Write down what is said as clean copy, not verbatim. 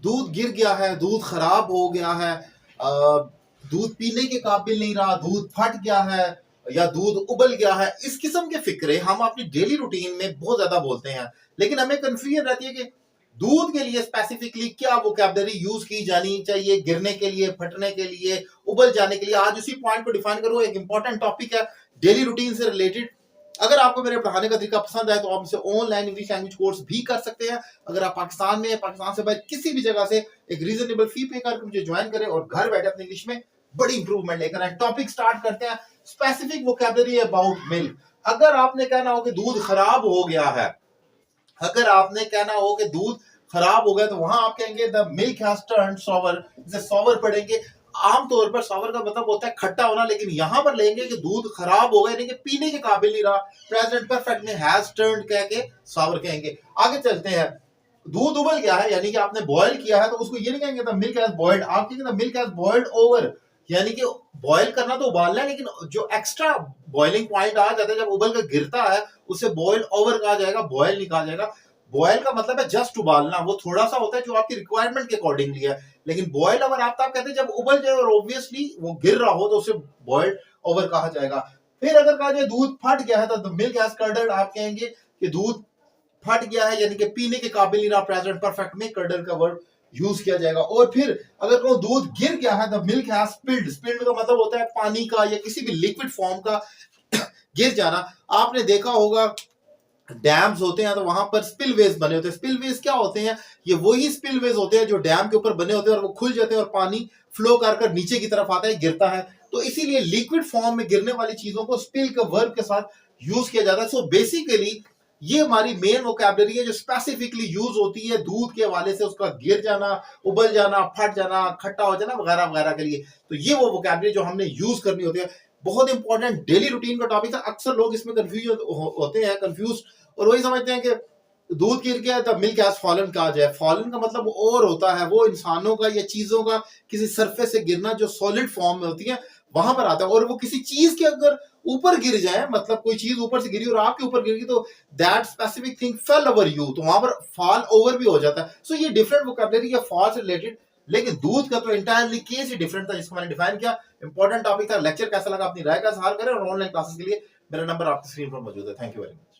दूध गिर गया है, दूध खराब हो गया है, दूध पीने के काबिल नहीं रहा, दूध फट गया है या दूध उबल गया है, इस किस्म के फिक्रे हम अपनी डेली रूटीन में बहुत ज्यादा बोलते हैं। लेकिन हमें कंफ्यूजन रहती है कि दूध के लिए स्पेसिफिकली क्या वोकैबुलरी यूज की जानी चाहिए, गिरने के लिए, फटने के लिए, उबल जाने के लिए। आज उसी पॉइंट को डिफाइन करूँ। एक इंपॉर्टेंट टॉपिक है डेली रूटीन से रिलेटेड। अगर आपको मेरे पढ़ाने का तरीका पसंद आए तो आप मुझसे ऑनलाइन इंग्लिश लैंग्वेज कोर्स भी कर सकते हैं। अगर आप पाकिस्तान में, पाकिस्तान से बाहर किसी भी जगह से एक रीजनेबल फी पे करके मुझे ज्वाइन करें और घर बैठे अपने इंग्लिश में बड़ी इंप्रूवमेंट लेकर आए। टॉपिक स्टार्ट करते हैं। Specific vocabulary about milk. अगर आपने कहना हो कि दूध खराब हो गया है, अगर आपने कहना हो कि दूध खराब हो गया, तो वहां आप कहेंगे the milk has turned sour. इसे सॉवर पढ़ेंगे। आमतौर पर सॉवर का मतलब होता है खट्टा होना, लेकिन यहां पर लेंगे कि दूध खराब हो गया, यानी कि पीने के काबिल नहीं रहा। प्रेजेंट परफेक्ट में हैज टर्न्ड कह के सॉवर कहेंगे। आगे चलते हैं। दूध उबल गया है, यानी कि आपने बॉयल किया है, तो उसको ये नहीं कहेंगे द मिल्क हैज बॉइल्ड, आप कहेंगे the milk has boiled over. यानी कि बॉयल करना तो उबालना है, लेकिन जो एक्स्ट्रा बॉइलिंग पॉइंट आ जाता है जब उबल कर गिरता है, उसे बॉइल्ड ओवर कहा जाएगा, बॉयल नहीं कहा जाएगा। बॉयल का मतलब है जस्ट उबालना, वो थोड़ा सा होता है जो आपकी रिक्वायरमेंट के अकॉर्डिंगली है। लेकिन बॉयल ओवर आप कहते हैं जब उबल जाए और ऑब्वियसली वो गिर रहा हो, तो उसे बॉइल्ड ओवर कहा जाएगा। फिर अगर कहा जाए दूध फट गया है, तो मिल्क हैज कर्डल्ड, आप कहेंगे कि दूध फट गया है, यानी कि पीने के काबिल नहीं रहा। प्रेजेंट परफेक्ट में कर्डल का वर्ड यूज किया जाएगा। और फिर अगर कहूं दूध गिर गया है, the milk has spilled. Spilled का मतलब होता है पानी का या किसी भी लिक्विड फॉर्म का गिर जाना। आपने देखा होगा डैम्स होते हैं तो वहां पर स्पिलवेज बने होते हैं। स्पिलवेज क्या होते हैं? ये वही स्पिलवेज होते हैं जो डैम के ऊपर बने होते हैं और वो खुल जाते हैं और पानी फ्लो कर नीचे की तरफ आता है, गिरता है। तो इसीलिए लिक्विड फॉर्म में गिरने वाली चीजों को स्पिल के वर्ब के साथ यूज किया जाता है। सो बेसिकली ये हमारी मेन वोकैबुलरी है जो स्पेसिफिकली यूज होती है दूध के हवाले से, उसका गिर जाना, उबल जाना, फट जाना, खट्टा हो जाना वगैरह वगैरह के लिए। तो ये वो वोकैबुलरी जो हमने यूज करनी होती है। बहुत इंपॉर्टेंट डेली रूटीन का टॉपिक था। अक्सर लोग इसमें कंफ्यूज होते हैं, कंफ्यूज, और वही समझते हैं कि दूध गिर गया तब मिल्क हैज फॉलन कहा जाए। फॉलन का मतलब और होता है वो इंसानों का या चीजों का किसी सरफेस से गिरना जो सॉलिड फॉर्म में होती है, वहां पर आता है। और वो किसी चीज के अगर ऊपर गिर जाए, मतलब कोई चीज ऊपर से गिरी और आपके ऊपर गिर गई, तो that specific thing fail over you, तो वहां पर फॉल ओवर भी हो जाता है। सो ये डिफरेंट वोकैबुलरी है फॉल से रिलेटेड। लेकिन दूध का तो इंटायरली केस ही डिफरेंट था जिसको मैंने डिफाइन किया। इंपॉर्टेंट टॉपिक था। लेक्चर कैसा लगा अपनी राय का इजहार करें, और ऑनलाइन क्लासेस के लिए मेरा नंबर आपकी स्क्रीन पर मौजूद है। Thank you very much.